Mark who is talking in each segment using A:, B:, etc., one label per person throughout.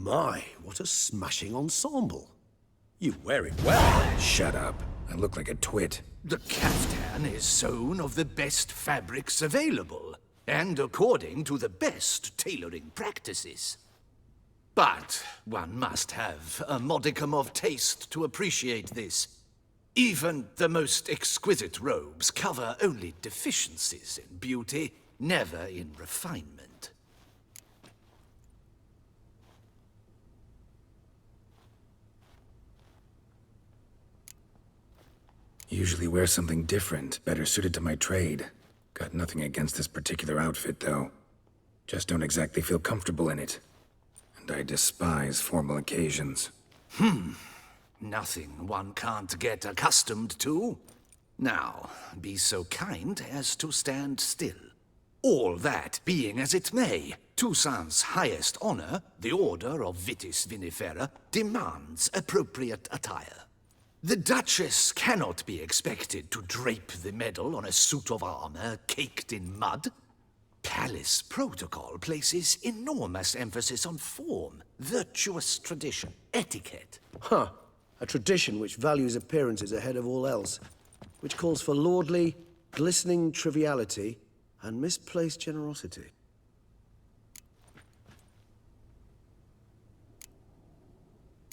A: My, what a smashing ensemble. You wear it well.
B: Shut up. I look like a twit.
C: The caftan is sewn of the best fabrics available, and according to the best tailoring practices. But one must have a modicum of taste to appreciate this. Even the most exquisite robes cover only deficiencies in beauty, never in refinement.
B: Usually wear something different, better suited to my trade. Got nothing against this particular outfit, though. Just don't exactly feel comfortable in it. And I despise formal occasions.
C: Nothing one can't get accustomed to. Now, be so kind as to stand still. All that being as it may, Toussaint's highest honor, the Order of Vitis Vinifera, demands appropriate attire. The Duchess cannot be expected to drape the medal on a suit of armor caked in mud. Palace protocol places enormous emphasis on form, virtuous tradition, etiquette.
A: Huh. A tradition which values appearances ahead of all else. Which calls for lordly, glistening triviality and misplaced generosity.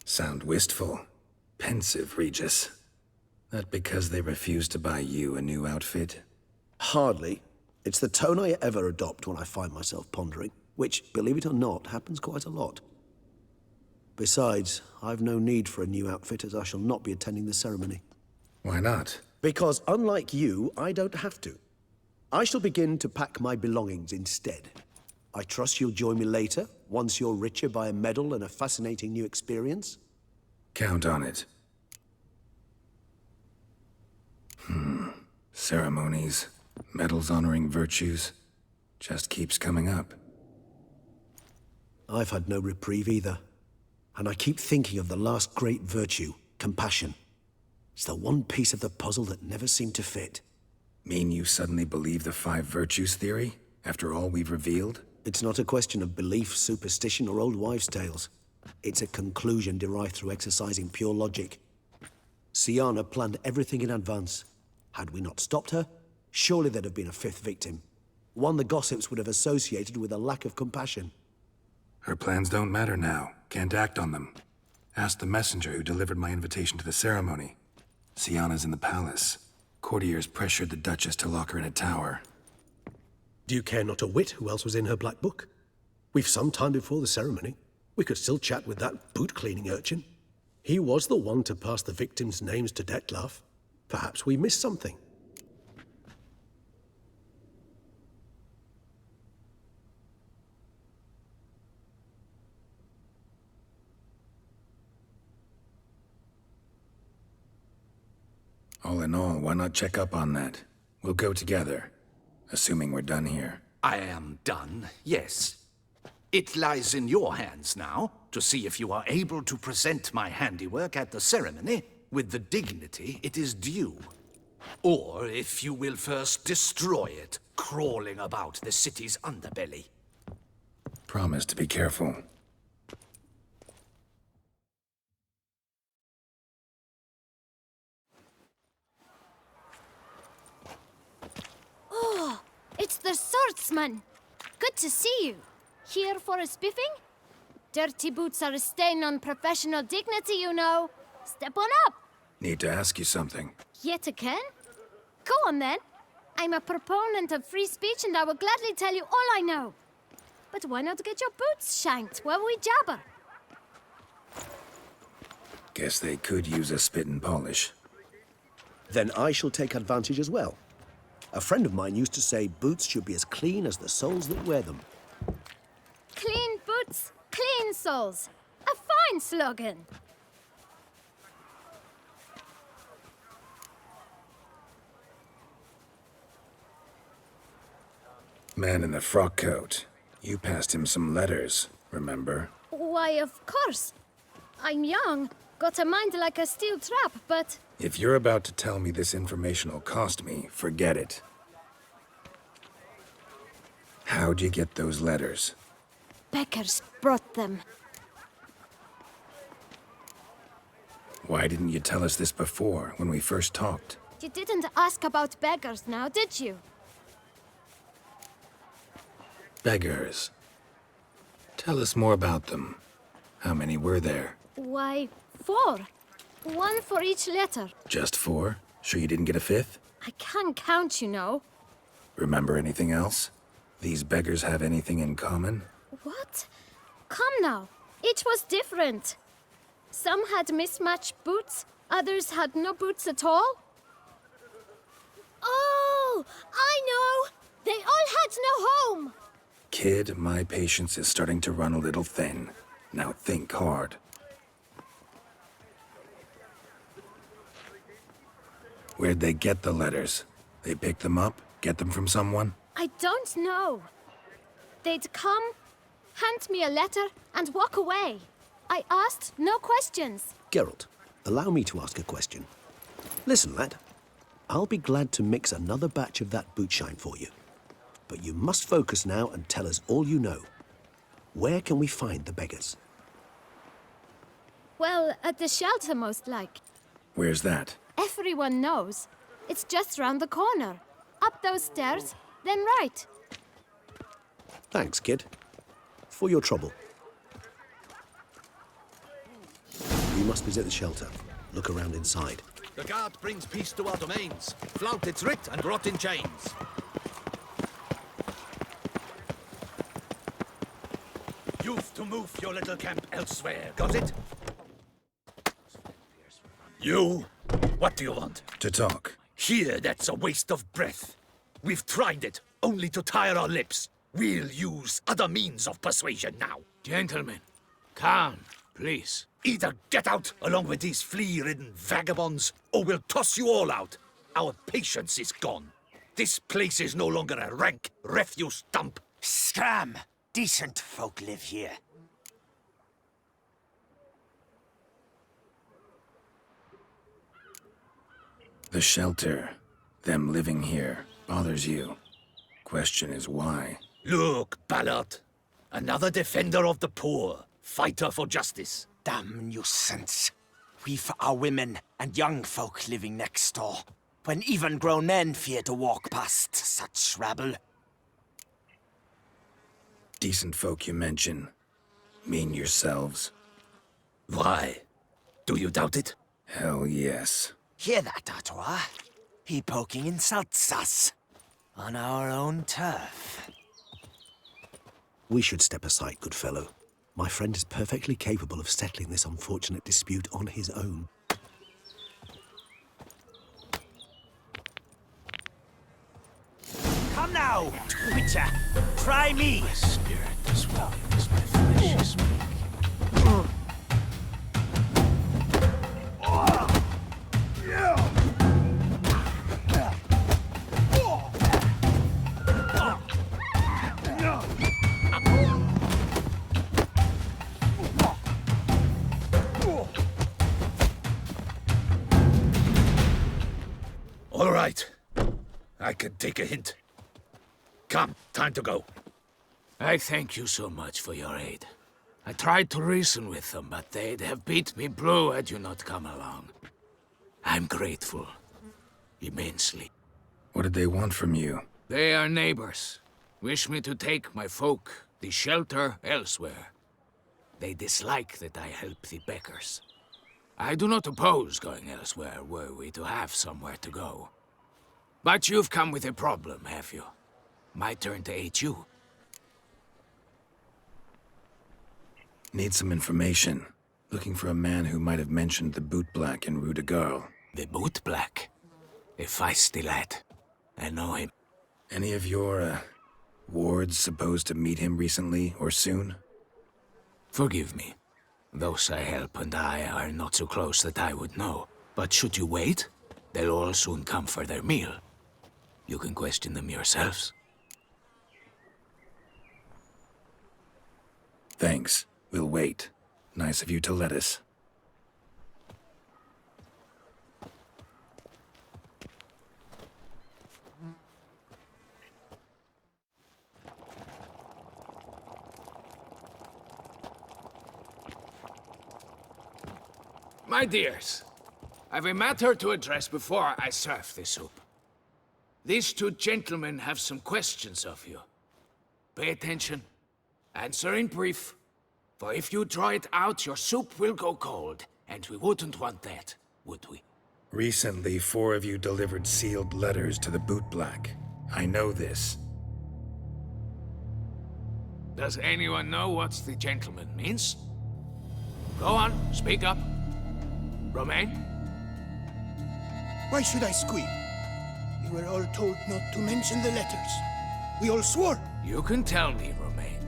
B: Sound wistful. Pensive, Regis. That because they refused to buy you a new outfit?
A: Hardly. It's the tone I ever adopt when I find myself pondering, which, believe it or not, happens quite a lot. Besides, I've no need for a new outfit as I shall not be attending the ceremony.
B: Why not?
A: Because unlike you, I don't have to. I shall begin to pack my belongings instead. I trust you'll join me later, once you're richer by a medal and a fascinating new experience?
B: Count on it. Ceremonies, medals honoring virtues, just keeps coming up.
A: I've had no reprieve either. And I keep thinking of the last great virtue, compassion. It's the one piece of the puzzle that never seemed to fit.
B: Mean you suddenly believe the 5 virtues theory, after all we've revealed?
A: It's not a question of belief, superstition, or old wives' tales. It's a conclusion derived through exercising pure logic. Siana planned everything in advance. Had we not stopped her, surely there'd have been a 5th victim. One the gossips would have associated with a lack of compassion.
B: Her plans don't matter now. Can't act on them. Ask the messenger who delivered my invitation to the ceremony. Siana's in the palace. Courtiers pressured the Duchess to lock her in a tower.
A: Do you care not a whit who else was in her black book? We've some time before the ceremony. We could still chat with that boot-cleaning urchin. He was the one to pass the victims' names to Detlef. Perhaps we missed something.
B: All in all, why not check up on that? We'll go together, assuming we're done here.
C: I am done, yes. It lies in your hands now to see if you are able to present my handiwork at the ceremony with the dignity it is due. Or if you will first destroy it, crawling about the city's underbelly.
B: Promise to be careful.
D: It's the swordsman. Good to see you. Here for a spiffing? Dirty boots are a stain on professional dignity, you know. Step on up.
B: Need to ask you something.
D: Yet again? Go on then. I'm a proponent of free speech and I will gladly tell you all I know. But why not get your boots shanked while we jabber?
B: Guess they could use a spit and polish.
A: Then I shall take advantage as well. A friend of mine used to say boots should be as clean as the soles that wear them.
D: Clean boots, clean soles. A fine slogan.
B: Man in the frock coat. You passed him some letters, remember?
D: Why, of course. I'm young, got a mind like a steel trap, but...
B: If you're about to tell me this information will cost me, forget it. How'd you get those letters?
D: Beckers brought them.
B: Why didn't you tell us this before, when we first talked?
D: You didn't ask about beggars now, did you?
B: Beggars. Tell us more about them. How many were there?
D: Why, 4. 1 for each letter.
B: Just 4? Sure you didn't get a 5th?
D: I can't count, you know.
B: Remember anything else? These beggars have anything in common?
D: What? Come now. Each was different. Some had mismatched boots, others had no boots at all. Oh, I know! They all had no home!
B: Kid, my patience is starting to run a little thin. Now think hard. Where'd they get the letters? They pick them up? Get them from someone?
D: I don't know. They'd come, hand me a letter, and walk away. I asked no questions.
A: Geralt, allow me to ask a question. Listen, lad. I'll be glad to mix another batch of that bootshine for you. But you must focus now and tell us all you know. Where can we find the beggars?
D: Well, at the shelter, most like.
B: Where's that?
D: Everyone knows. It's just round the corner. Up those stairs, then right.
A: Thanks, kid. For your trouble. We must visit the shelter. Look around inside.
C: The guard brings peace to our domains. Flout its writ and rot in chains. You've to move your little camp elsewhere, got it? You? What do you want?
B: To talk.
C: Here, that's a waste of breath. We've tried it, only to tire our lips. We'll use other means of persuasion now.
E: Gentlemen, calm, please.
C: Either get out along with these flea-ridden vagabonds, or we'll toss you all out. Our patience is gone. This place is no longer a rank refuse dump.
F: Scram! Decent folk live here.
B: The shelter, them living here, bothers you. Question is why?
C: Look, Ballard. Another defender of the poor. Fighter for justice.
F: Damn nuisance. We've our women and young folk living next door, when even grown men fear to walk past such rabble.
B: Decent folk you mention. Mean yourselves?
C: Why? Do you doubt it?
B: Hell yes.
F: Hear that, Artois? He poking insults us. On our own turf.
A: We should step aside, good fellow. My friend is perfectly capable of settling this unfortunate dispute on his own.
F: Come now, Twitcher. Try me.
E: My spirit is willing as my flesh is weak.
C: All right. I can take a hint. Come, time to go.
E: I thank you so much for your aid. I tried to reason with them, but they'd have beat me blue had you not come along. I'm grateful. Immensely.
B: What did they want from you?
E: They are neighbors. Wish me to take my folk, the shelter, elsewhere. They dislike that I help the beggars. I do not oppose going elsewhere, were we to have somewhere to go. But you've come with a problem, have you? My turn to aid you.
B: Need some information. Looking for a man who might have mentioned the boot black in Rue de Garl.
E: The boot black? A feisty lad. I know him.
B: Any of your, wards supposed to meet him recently or soon?
E: Forgive me. Those I help and I are not so close that I would know. But should you wait, they'll all soon come for their meal. You can question them yourselves.
B: Thanks. We'll wait. Nice of you to let us.
E: My dears, I've a matter to address before I serve the soup. These two gentlemen have some questions of you. Pay attention. Answer in brief. For if you draw it out, your soup will go cold. And we wouldn't want that, would we?
B: Recently, 4 of you delivered sealed letters to the bootblack. I know this.
E: Does anyone know what the gentleman means? Go on, speak up. Romain?
G: Why should I squeal? We were all told not to mention the letters. We all swore.
E: You can tell me, Romain.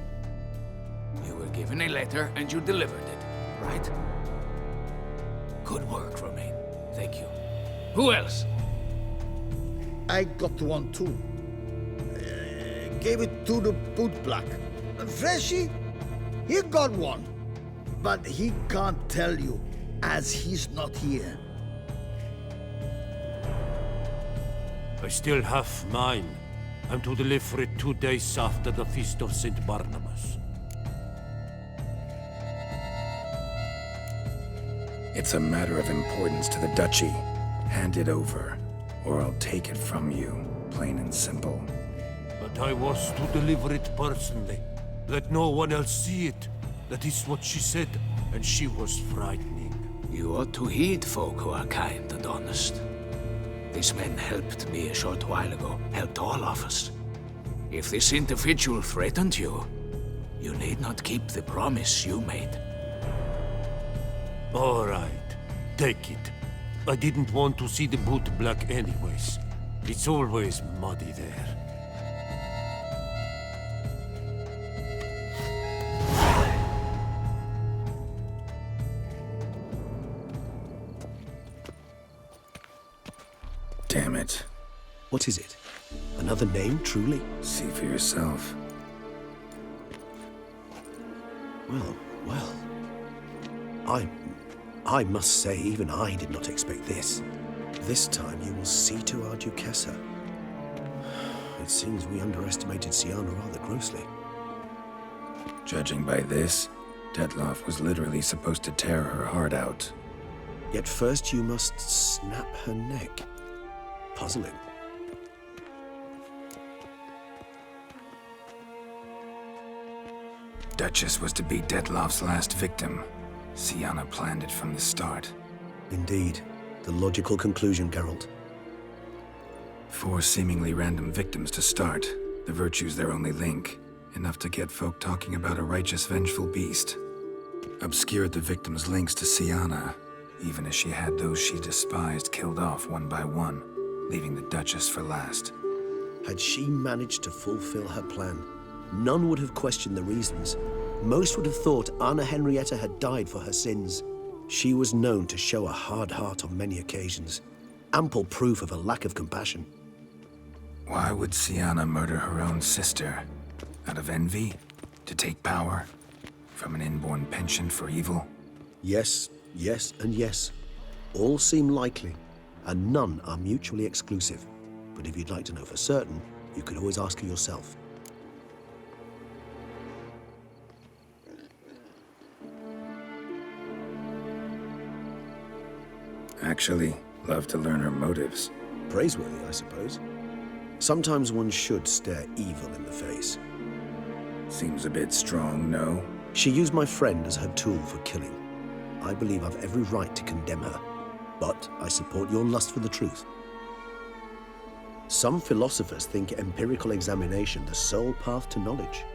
E: You were given a letter and you delivered it, right? Good work, Romain. Thank you. Who else?
H: I got one too. Gave it to the bootblack. Freshie, he got one. But he can't tell you, as he's not here.
I: I still have mine. I'm to deliver it 2 days after the Feast of St. Barnabas.
B: It's a matter of importance to the Duchy. Hand it over, or I'll take it from you, plain and simple.
I: But I was to deliver it personally. Let no one else see it. That is what she said, and she was frightening.
E: You ought to heed folk who are kind and honest. This man helped me a short while ago, helped all of us. If this individual threatened you, you need not keep the promise you made.
I: All right, take it. I didn't want to see the bootblack anyways. It's always muddy there.
B: Damn it.
A: What is it? Another name, truly?
B: See for yourself.
A: Well. I must say, even I did not expect this. This time you will see to our Duchessa. It seems we underestimated Siana rather grossly.
B: Judging by this, Detloff was literally supposed to tear her heart out.
A: Yet first you must snap her neck. Puzzling.
B: Duchess was to be Detloff's last victim. Siana planned it from the start.
A: Indeed. The logical conclusion, Geralt.
B: 4 seemingly random victims to start. The virtue's their only link. Enough to get folk talking about a righteous, vengeful beast. Obscured the victims' links to Siana, even as she had those she despised killed off one by one, leaving the Duchess for last.
A: Had she managed to fulfill her plan, none would have questioned the reasons. Most would have thought Anna Henrietta had died for her sins. She was known to show a hard heart on many occasions. Ample proof of a lack of compassion.
B: Why would Siana murder her own sister? Out of envy? To take power? From an inborn penchant for evil?
A: Yes, and yes. All seem likely, and none are mutually exclusive. But if you'd like to know for certain, you could always ask her yourself.
B: Actually, love to learn her motives.
A: Praiseworthy, I suppose. Sometimes one should stare evil in the face.
B: Seems a bit strong, no?
A: She used my friend as her tool for killing. I believe I've every right to condemn her, but I support your lust for the truth. Some philosophers think empirical examination the sole path to knowledge.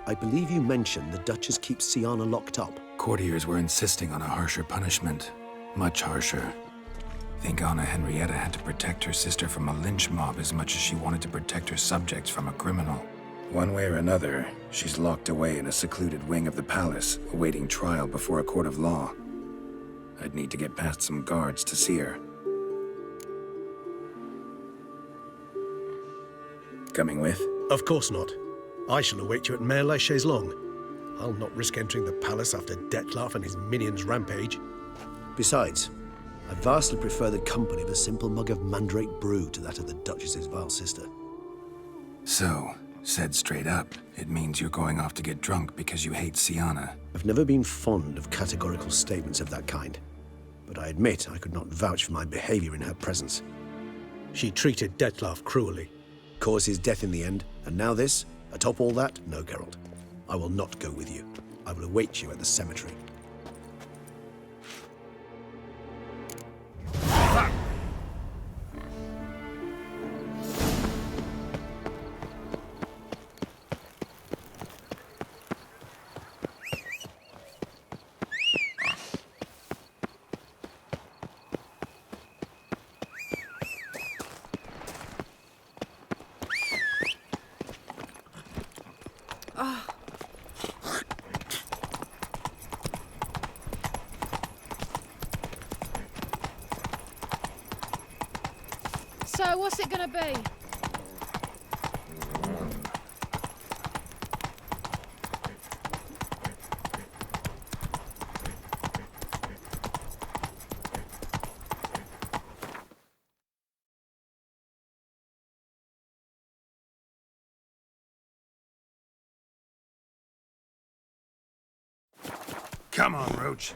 A: I believe you mentioned the Duchess keeps Siana locked up.
B: Courtiers were insisting on a harsher punishment. Much harsher. Think Anna Henrietta had to protect her sister from a lynch mob as much as she wanted to protect her subjects from a criminal. One way or another, she's locked away in a secluded wing of the palace, awaiting trial before a court of law. I'd need to get past some guards to see her. Coming with?
A: Of course not. I shall await you at Mare la Chaise-Longue. I'll not risk entering the palace after Detloff and his minions rampage. Besides, I vastly prefer the company of a simple mug of mandrake brew to that of the Duchess's vile sister.
B: So, said straight up, it means you're going off to get drunk because you hate Siana.
A: I've never been fond of categorical statements of that kind. but I admit I could not vouch for my behavior in her presence.
J: She treated Dettlaff cruelly.
A: Caused his death in the end, and now this? Atop all that? No, Geralt. I will not go with you. I will await you at the cemetery.
K: So, what's it gonna be?
B: Come on, Roach.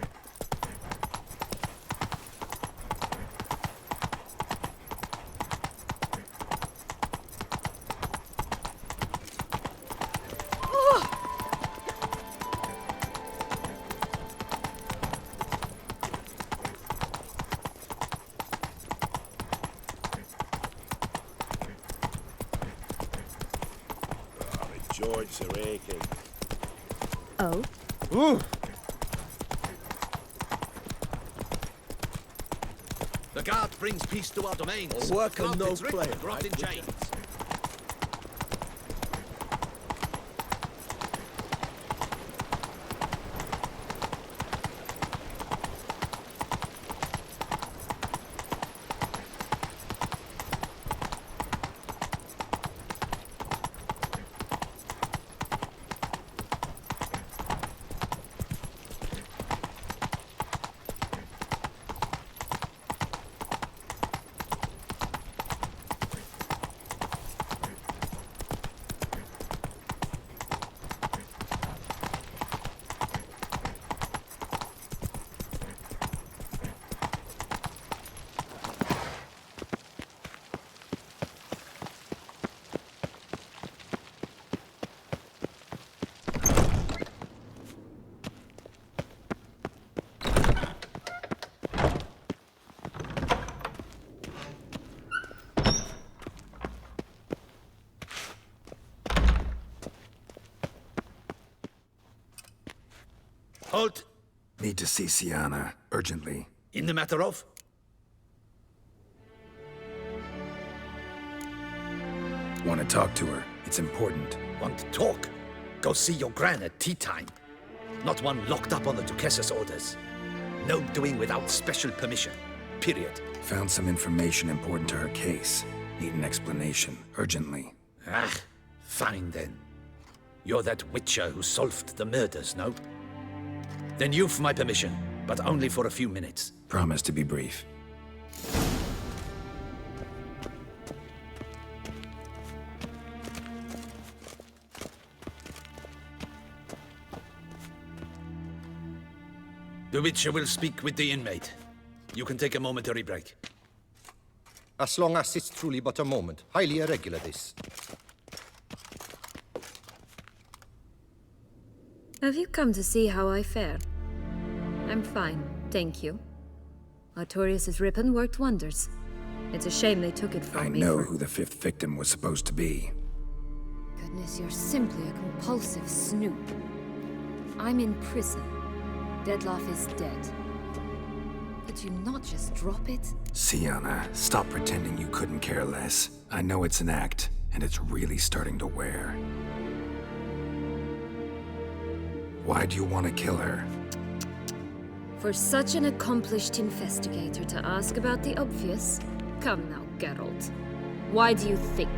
I: Joints are aching.
D: Oh?
C: The guard brings peace to our domains.
A: Work on no
C: It's written,
A: player,
C: brought in chains. Halt!
B: Need to see Sienna, urgently.
C: In the matter of?
B: Want to talk to her. It's important.
C: Want to talk? Go see your gran at tea time. Not one locked up on the Duchess's orders. No doing without special permission. Period.
B: Found some information important to her case. Need an explanation, urgently.
C: Ah, fine then. You're that witcher who solved the murders, no? Then you've my permission, but only for a few minutes.
B: Promise to be brief.
C: The witcher will speak with the inmate. You can take a momentary break.
L: As long as it's truly but a moment. Highly irregular, this.
M: Have you come to see how I fare? I'm fine, thank you. Artorius' ribbon worked wonders. It's a shame they took it from me.
B: I know who the fifth victim was supposed to be.
M: Goodness, you're simply a compulsive snoop. I'm in prison. Dettlaff is dead. Could you not just drop it?
B: Sienna, stop pretending you couldn't care less. I know it's an act, and it's really starting to wear. Why do you want to kill her?
M: For such an accomplished investigator to ask about the obvious? Come now, Geralt. Why do you think?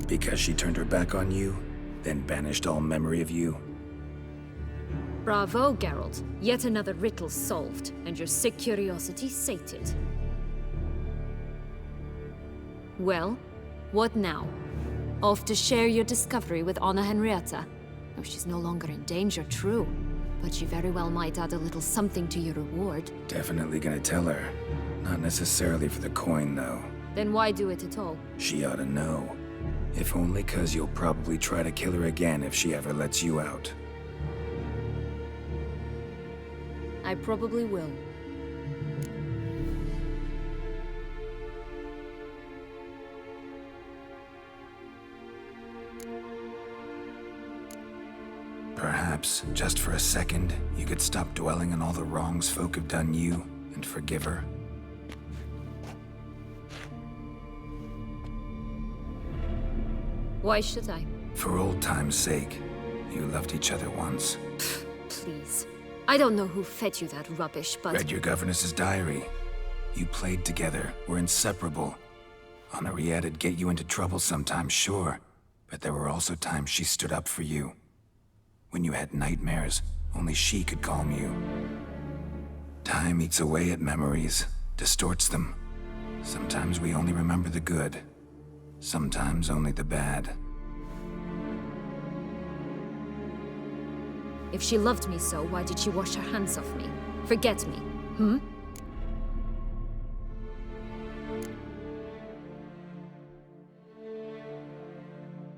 B: Because she turned her back on you, then banished all memory of you?
M: Bravo, Geralt. Yet another riddle solved, and your sick curiosity sated. Well, what now? Off to share your discovery with Anna Henrietta? Oh, she's no longer in danger, true. But she very well might add a little something to your reward.
B: Definitely gonna tell her. Not necessarily for the coin, though.
M: Then why do it at all?
B: She ought to know. If only 'cause you'll probably try to kill her again if she ever lets you out.
M: I probably will.
B: Perhaps, just for a second, you could stop dwelling on all the wrongs folk have done you and forgive her.
M: Why should I?
B: For old time's sake. You loved each other once.
M: Please. I don't know who fed you that rubbish, but...
B: Read your governess's diary. You played together, were inseparable. Henriette'd get you into trouble sometimes, sure. But there were also times she stood up for you. When you had nightmares, only she could calm you. Time eats away at memories, distorts them. Sometimes we only remember the good. Sometimes only the bad.
M: If she loved me so, why did she wash her hands off me? Forget me, hmm?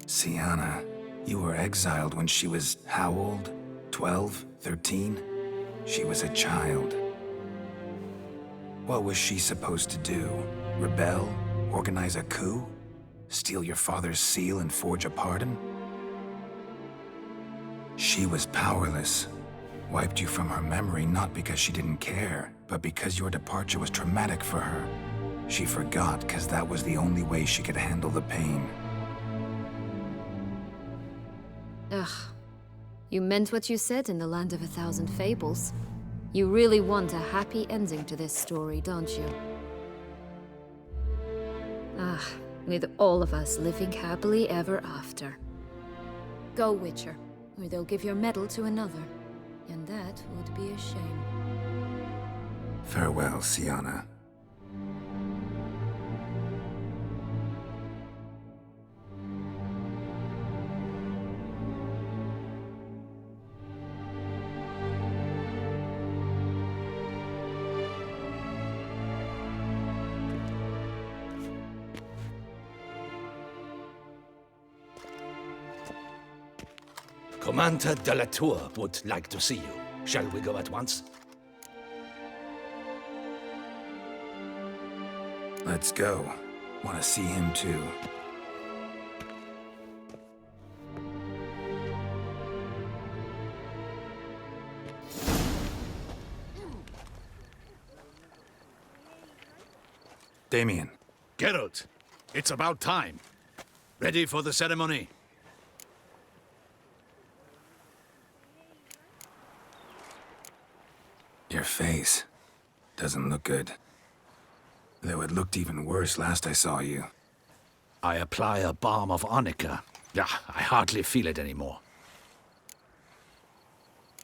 B: Sienna, you were exiled when she was how old? 12? 13? She was a child. What was she supposed to do? Rebel? Organize a coup? Steal your father's seal and forge a pardon? She was powerless. Wiped you from her memory not because she didn't care, but because your departure was traumatic for her. She forgot because that was the only way she could handle the pain.
M: Ugh. You meant what you said in the Land of 1,000 Fables. You really want a happy ending to this story, don't you? Ah, with all of us living happily ever after. Go, Witcher, or they'll give your medal to another. And that would be a shame.
B: Farewell, Sienna.
C: Commander de la Tour would like to see you. Shall we go at once?
B: Let's go. Want to see him too. Damien.
C: Geralt, it's about time. Ready for the ceremony?
B: Your face doesn't look good. Though it looked even worse last I saw you.
C: I apply a balm of arnica. Yeah, I hardly feel it anymore.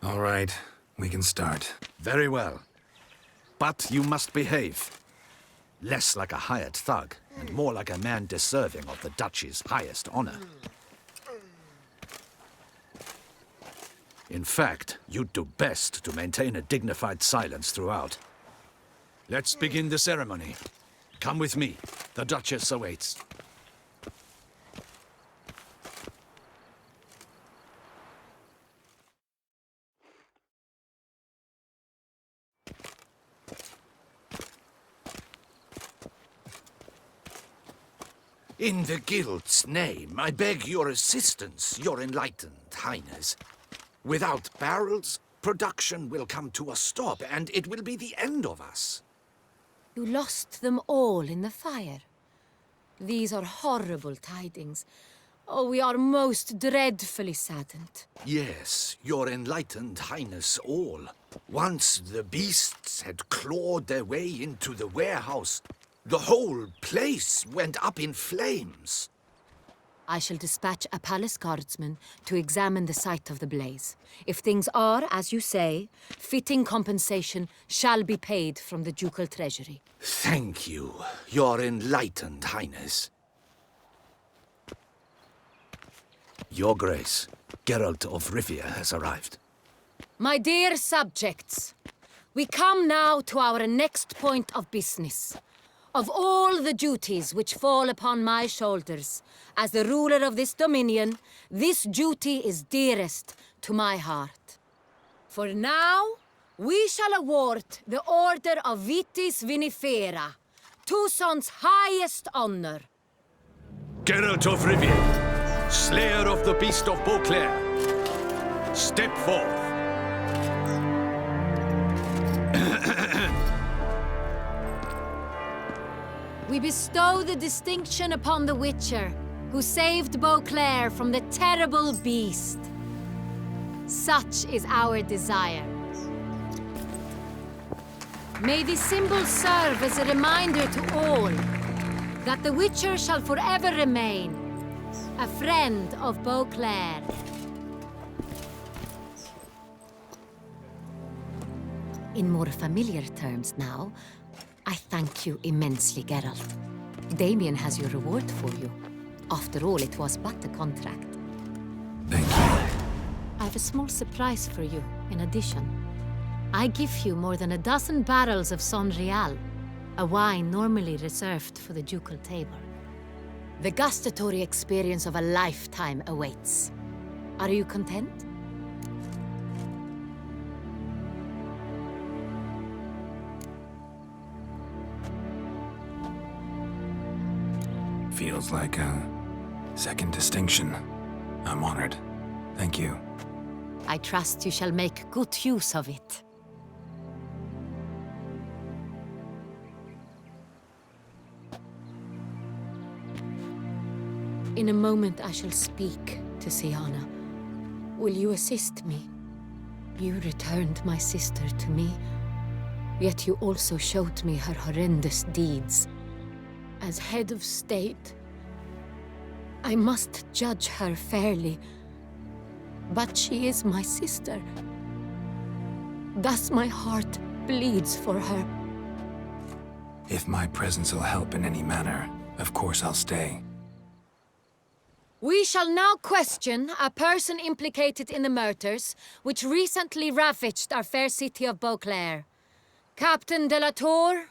B: All right, we can start.
C: Very well. But you must behave. Less like a hired thug, and more like a man deserving of the Duchy's highest honor. In fact, you'd do best to maintain a dignified silence throughout. Let's begin the ceremony. Come with me. The Duchess awaits. In the Guild's name, I beg your assistance, your enlightened highness. Without barrels, production will come to a stop, and it will be the end of us.
D: You lost them all in the fire. These are horrible tidings. Oh, we are most dreadfully saddened.
C: Yes, your enlightened highness all. Once the beasts had clawed their way into the warehouse, the whole place went up in flames.
D: I shall dispatch a palace guardsman to examine the site of the blaze. If things are, as you say, fitting compensation shall be paid from the ducal treasury.
C: Thank you, your enlightened highness. Your Grace, Geralt of Rivia has arrived.
D: My dear subjects, we come now to our next point of business. Of all the duties which fall upon my shoulders, as the ruler of this dominion, this duty is dearest to my heart. For now, we shall award the Order of Vitis Vinifera, Tucson's highest honor.
C: Geralt of Rivia, Slayer of the Beast of Beauclair, step forth.
D: We bestow the distinction upon the Witcher, who saved Beauclair from the terrible beast. Such is our desire. May this symbol serve as a reminder to all that the Witcher shall forever remain a friend of Beauclair. In more familiar terms now, I thank you immensely, Geralt. Damien has your reward for you. After all, it was but a contract.
B: Thank you.
D: I have a small surprise for you, in addition. I give you more than a dozen barrels of Son Real, a wine normally reserved for the ducal table. The gustatory experience of a lifetime awaits. Are you content?
B: Feels like a second distinction. I'm honored. Thank you.
D: I trust you shall make good use of it. In a moment I shall speak to Syanna. Will you assist me? You returned my sister to me, yet you also showed me her horrendous deeds. As head of state, I must judge her fairly. But she is my sister. Thus my heart bleeds for her.
B: If my presence will help in any manner, of course I'll stay.
D: We shall now question a person implicated in the murders which recently ravaged our fair city of Beauclair. Captain de la Tour,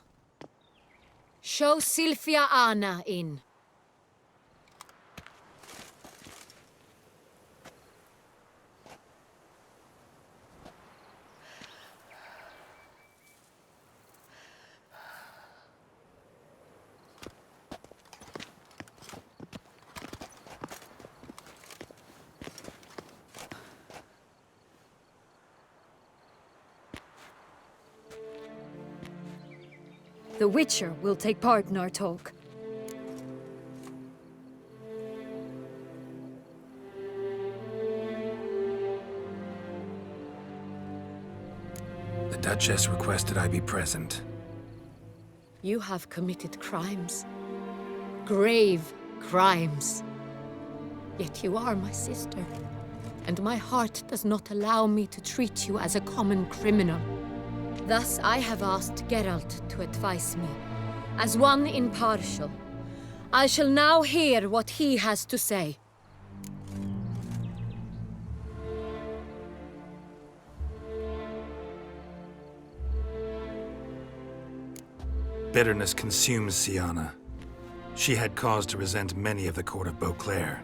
D: show Sylvia Anna in.
M: The Witcher will take part in our talk.
B: The Duchess requested I be present.
D: You have committed crimes. Grave crimes. Yet you are my sister, and my heart does not allow me to treat you as a common criminal. Thus I have asked Geralt to advise me, as one impartial. I shall now hear what he has to say.
B: Bitterness consumes Syanna. She had cause to resent many of the court of Beauclair.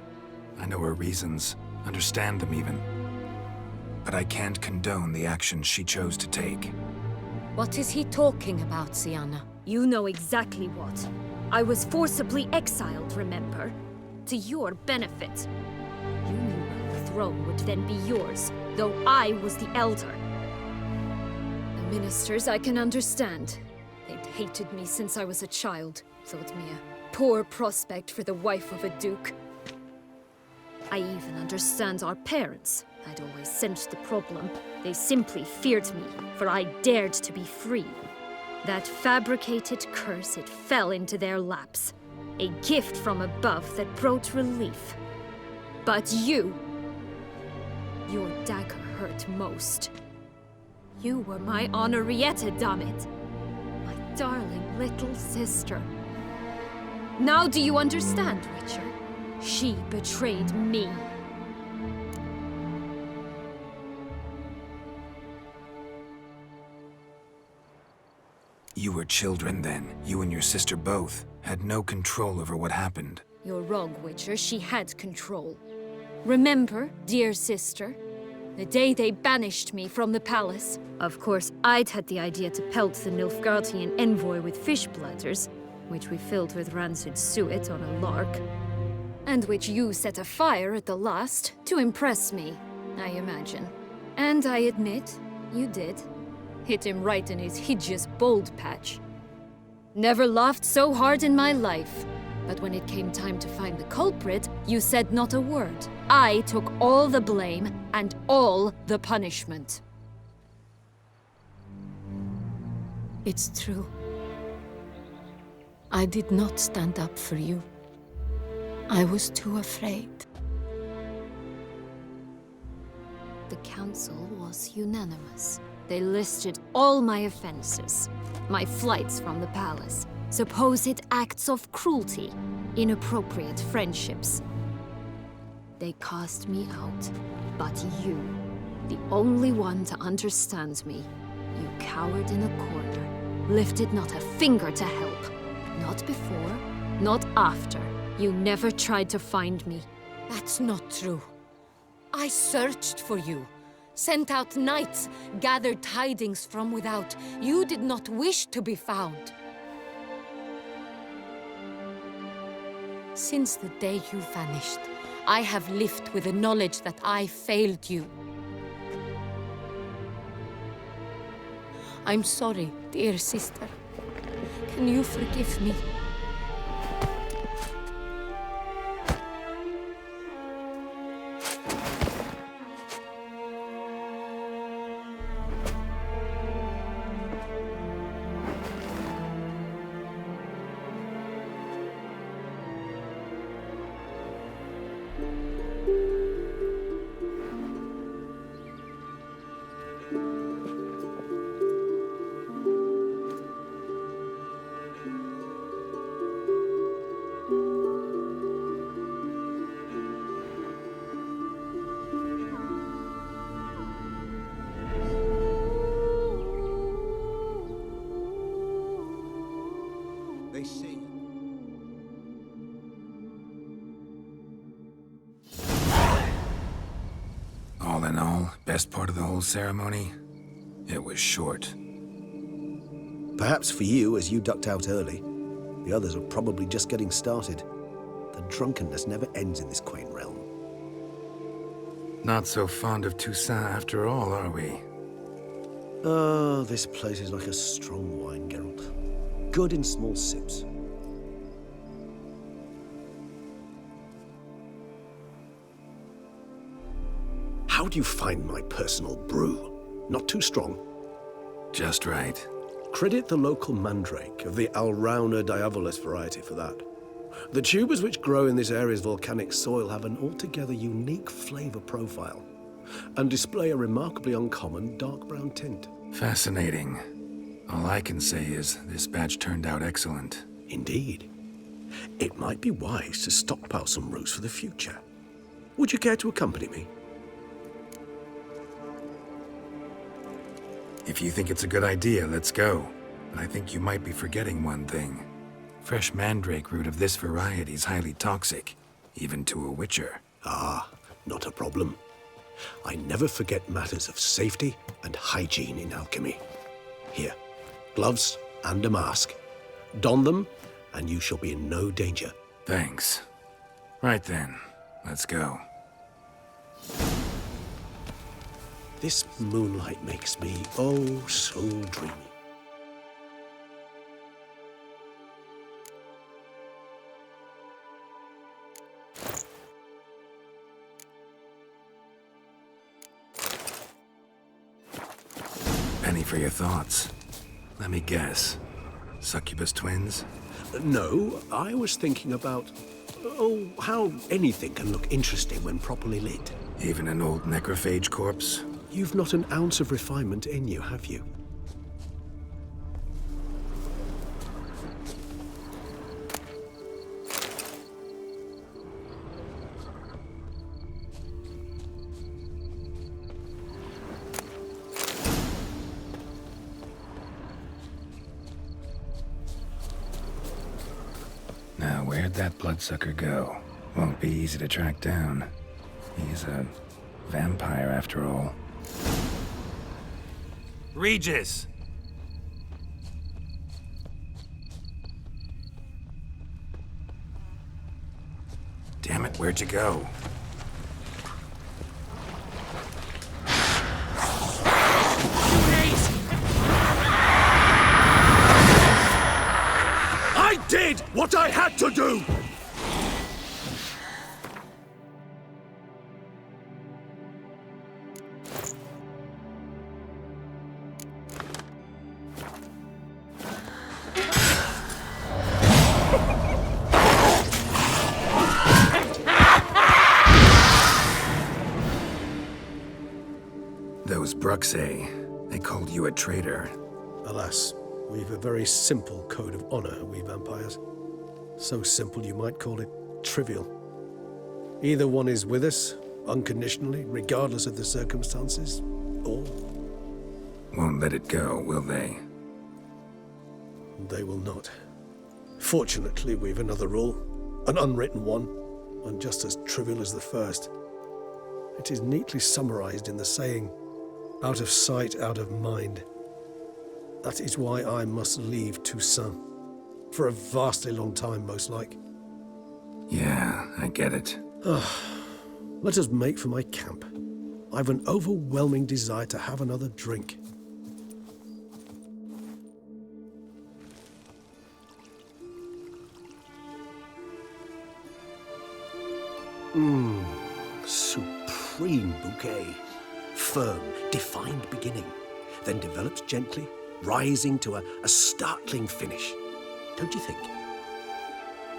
B: I know her reasons, understand them even. But I can't condone the actions she chose to take.
D: What is he talking about, Syanna?
M: You know exactly what. I was forcibly exiled, remember? To your benefit. You knew well the throne would then be yours, though I was the elder. The ministers I can understand. They'd hated me since I was a child. Thought me a poor prospect for the wife of a duke. I even understand our parents. I'd always sensed the problem. They simply feared me, for I dared to be free. That fabricated curse, it fell into their laps. A gift from above that brought relief. But you... your dagger hurt most. You were my Henrietta, dammit. My darling little sister. Now do you understand, Witcher? She betrayed me.
B: You were children then. You and your sister both had no control over what happened.
M: You're wrong, Witcher. She had control. Remember, dear sister, the day they banished me from the palace? Of course, I'd had the idea to pelt the Nilfgaardian envoy with fish bladders, which we filled with rancid suet on a lark, and which you set afire at the last to impress me, I imagine. And I admit, you did. Hit him right in his hideous bald patch. Never laughed so hard in my life. But when it came time to find the culprit, you said not a word. I took all the blame and all the punishment.
D: It's true. I did not stand up for you. I was too afraid.
M: The council was unanimous. They listed all my offenses. My flights from the palace, supposed acts of cruelty, inappropriate friendships. They cast me out. But you, the only one to understand me, you cowered in a corner, lifted not a finger to help. Not before, not after. You never tried to find me.
D: That's not true. I searched for you, sent out knights, gathered tidings from without. You did not wish to be found. Since the day you vanished, I have lived with the knowledge that I failed you. I'm sorry, dear sister. Can you forgive me?
L: They say.
B: All in all, best part of the whole ceremony? It was short.
A: Perhaps for you, as you ducked out early. The others were probably just getting started. The drunkenness never ends in this quaint realm.
B: Not so fond of Toussaint after all, are we?
A: Oh, this place is like a strong wine, Geralt. Good in small sips. How do you find my personal brew? Not too strong?
B: Just right.
A: Credit the local mandrake of the Alrauna diavolis variety for that. The tubers which grow in this area's volcanic soil have an altogether unique flavor profile and display a remarkably uncommon dark brown tint.
B: Fascinating. All I can say is this batch turned out excellent.
A: Indeed. It might be wise to stockpile some roots for the future. Would you care to accompany me?
B: If you think it's a good idea, let's go. But I think you might be forgetting one thing. Fresh mandrake root of this variety is highly toxic, even to a witcher.
A: Ah, not a problem. I never forget matters of safety and hygiene in alchemy. Here, gloves and a mask. Don them, and you shall be in no danger.
B: Thanks. Right then, let's go.
A: This moonlight makes me, oh, so dreamy.
B: Penny for your thoughts. Let me guess. Succubus twins?
A: No, I was thinking about, oh, how anything can look interesting when properly lit.
B: Even an old necrophage corpse?
A: You've not an ounce of refinement in you, have you?
B: Where'd that bloodsucker go? Won't be easy to track down. He's a vampire after all.
I: Regis!
B: Damn it, where'd you go?
A: I did what I had to do!
B: Those Bruxay, they called you a traitor.
J: Alas, we've a very simple code of honor, we vampires. So simple you might call it trivial. Either one is with us, unconditionally, regardless of the circumstances, or...
B: Won't let it go, will they?
J: They will not. Fortunately, we've another rule, an unwritten one, and just as trivial as the first. It is neatly summarized in the saying, out of sight, out of mind. That is why I must leave Toussaint. For a vastly long time, most like.
B: Yeah, I get it.
J: Let us make for my camp. I've an overwhelming desire to have another drink.
A: Supreme bouquet. Firm, defined beginning, then develops gently, rising to a startling finish. Don't you think?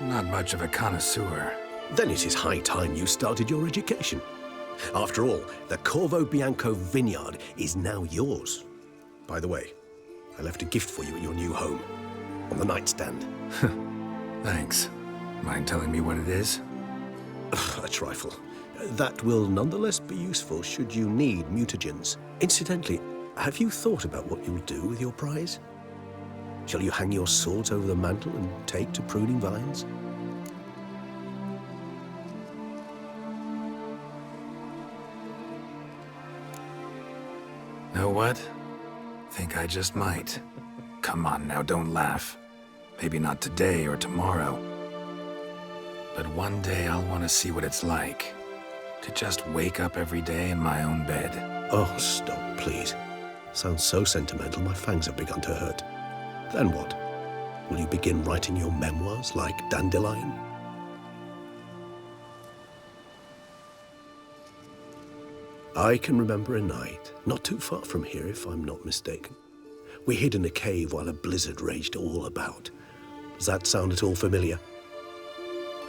B: Not much of a connoisseur.
A: Then it is high time you started your education. After all, the Corvo Bianco vineyard is now yours. By the way, I left a gift for you at your new home, on the nightstand.
B: Thanks. Mind telling me what it is?
A: A trifle. That will nonetheless be useful should you need mutagens. Incidentally, have you thought about what you'll do with your prize? Shall you hang your swords over the mantle and take to pruning vines?
B: Know what? Think I just might. Come on now, don't laugh. Maybe not today or tomorrow. But one day I'll want to see what it's like. To just wake up every day in my own bed.
A: Oh, stop, please. Sounds so sentimental, my fangs have begun to hurt. Then what? Will you begin writing your memoirs like Dandelion? I can remember a night, not too far from here if I'm not mistaken. We hid in a cave while a blizzard raged all about. Does that sound at all familiar?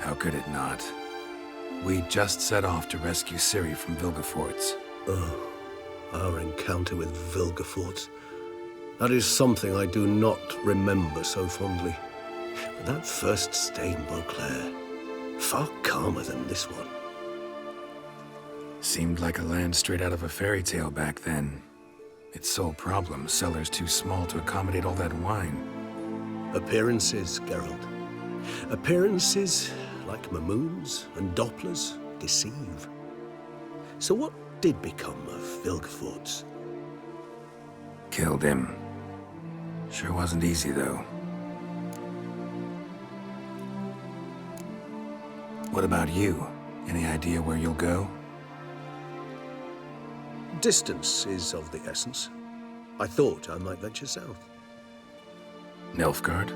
B: How could it not? We just set off to rescue Ciri from Vilgefortz.
A: Oh, our encounter with Vilgefortz. That is something I do not remember so fondly. But that first stay in Beauclair, far calmer than this one.
B: Seemed like a land straight out of a fairy tale back then. Its sole problem, cellars too small to accommodate all that wine.
A: Appearances, Geralt. Appearances, like Mamoons and Dopplers, deceive. So what did become of Vilgefortz?
B: Killed him. Sure wasn't easy, though. What about you? Any idea where you'll go?
A: Distance is of the essence. I thought I might venture south.
B: Nilfgaard?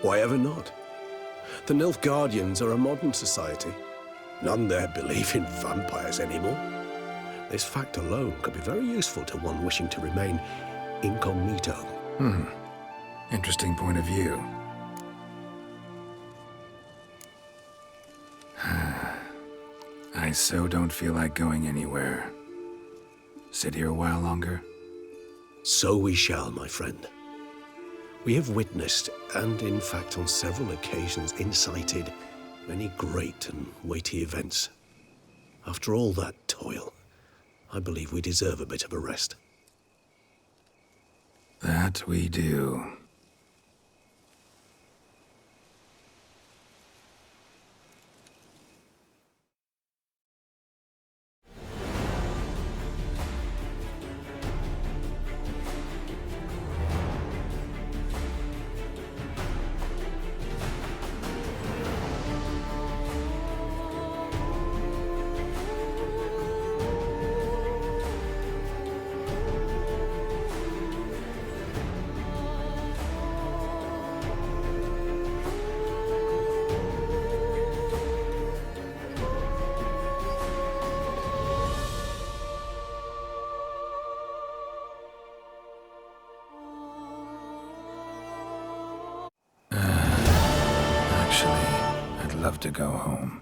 A: Why ever not? The Nilfgaardians are a modern society. None there believe in vampires anymore. This fact alone could be very useful to one wishing to remain incognito.
B: Interesting point of view. I so don't feel like going anywhere. Sit here a while longer?
A: So we shall, my friend. We have witnessed, and in fact on several occasions incited, many great and weighty events. After all that toil, I believe we deserve a bit of a rest.
B: That we do. have to go home.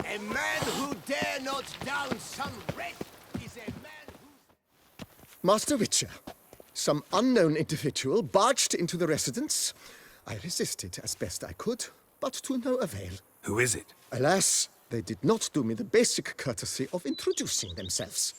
G: A man who dare not down some wretch is a man who...
N: Master Witcher, some unknown individual barged into the residence. I resisted as best I could, but to no avail.
B: Who is it?
N: Alas, they did not do me the basic courtesy of introducing themselves.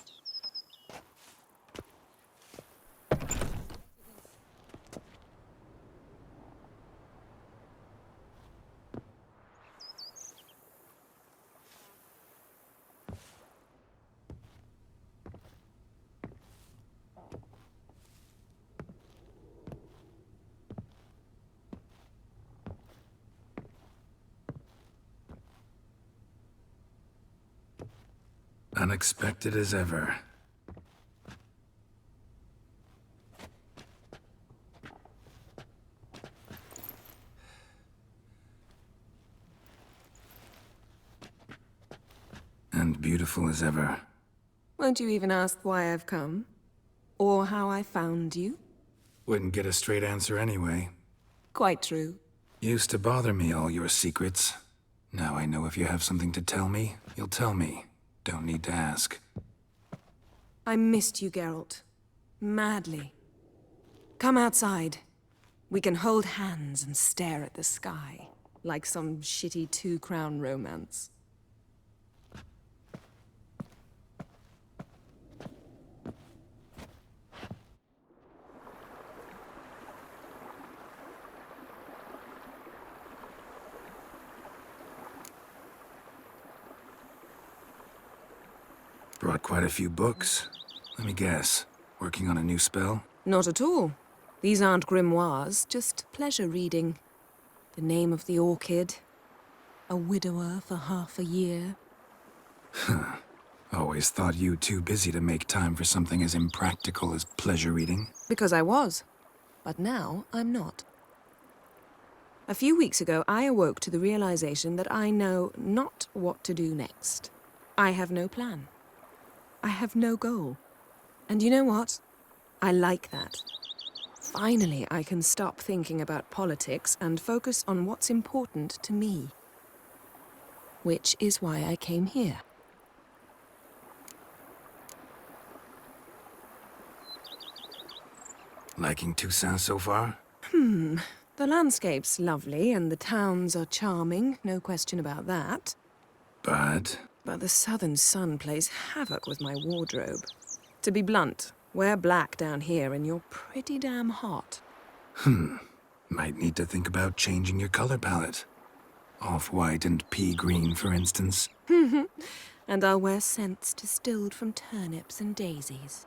B: Unexpected as ever. And beautiful as ever.
O: Won't you even ask why I've come? Or how I found you?
B: Wouldn't get a straight answer anyway.
O: Quite true.
B: Used to bother me, all your secrets. Now I know if you have something to tell me, you'll tell me. Don't need to ask.
O: I missed you, Geralt. Madly. Come outside. We can hold hands and stare at the sky, like some shitty two-crown romance.
B: Brought quite a few books. Let me guess. Working on a new spell?
O: Not at all. These aren't grimoires, just pleasure reading. The Name of the Orchid. A widower for half a year.
B: Huh. Always thought you too busy to make time for something as impractical as pleasure reading.
O: Because I was. But now I'm not. A few weeks ago, I awoke to the realization that I know not what to do next. I have no plan. I have no goal. And you know what? I like that. Finally, I can stop thinking about politics and focus on what's important to me. Which is why I came here.
B: Liking Toussaint so far?
O: The landscape's lovely and the towns are charming, no question about that.
B: But
O: the southern sun plays havoc with my wardrobe. To be blunt, wear black down here and you're pretty damn hot.
B: Might need to think about changing your color palette. Off-white and pea green, for instance.
O: And I'll wear scents distilled from turnips and daisies.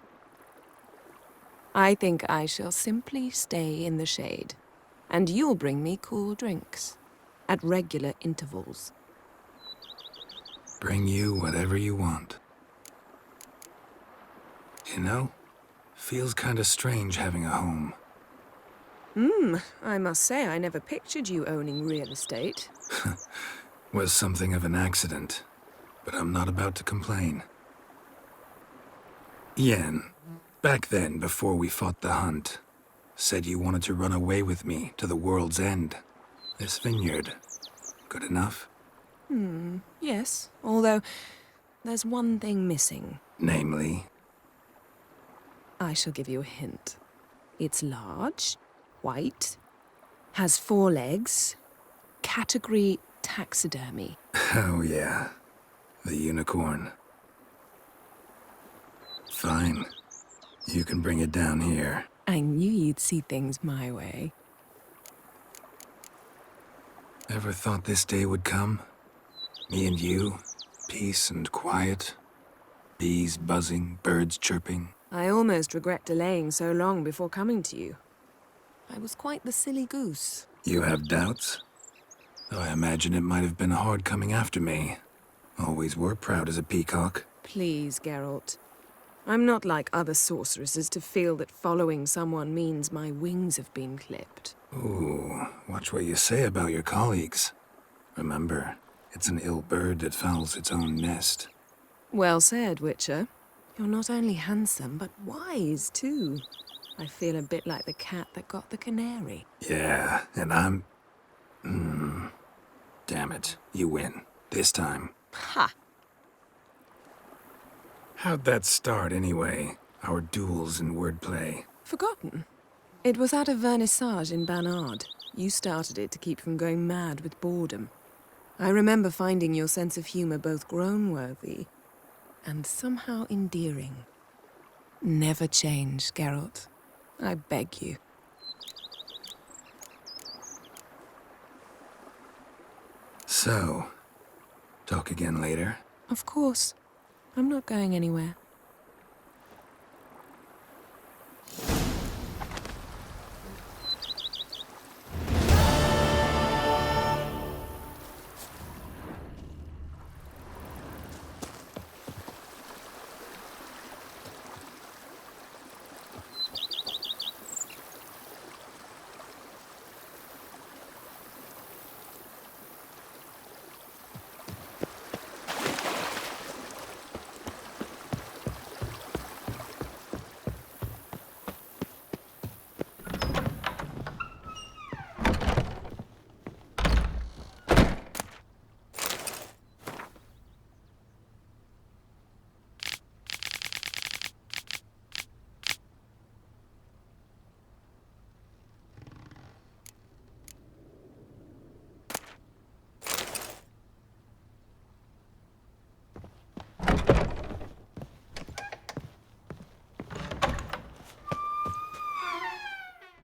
O: I think I shall simply stay in the shade. And you'll bring me cool drinks. At regular intervals.
B: Bring you whatever you want. You know, feels kinda strange having a home.
O: I must say I never pictured you owning real estate.
B: Was something of an accident, but I'm not about to complain. Yen, back then, before we fought the hunt, said you wanted to run away with me to the world's end. This vineyard, good enough?
O: Yes, although there's one thing missing.
B: Namely?
O: I shall give you a hint. It's large, white, has 4 legs, category taxidermy.
B: Oh yeah, the unicorn. Fine, you can bring it down here.
O: I knew you'd see things my way.
B: Ever thought this day would come? Me and you, peace and quiet. Bees buzzing, birds chirping.
O: I almost regret delaying so long before coming to you. I was quite the silly goose.
B: You have doubts? Though I imagine it might have been hard coming after me. Always were proud as a peacock.
O: Please, Geralt. I'm not like other sorceresses to feel that following someone means my wings have been clipped.
B: Ooh, watch what you say about your colleagues. Remember, it's an ill bird that fouls its own nest.
O: Well said, Witcher. You're not only handsome, but wise, too. I feel a bit like the cat that got the canary.
B: Yeah, and I'm... Damn it, you win. This time.
O: Ha!
B: How'd that start, anyway? Our duels and wordplay.
O: Forgotten. It was at a vernissage in Banard. You started it to keep from going mad with boredom. I remember finding your sense of humor both groan-worthy and somehow endearing. Never change, Geralt. I beg you.
B: So, talk again later?
O: Of course. I'm not going anywhere.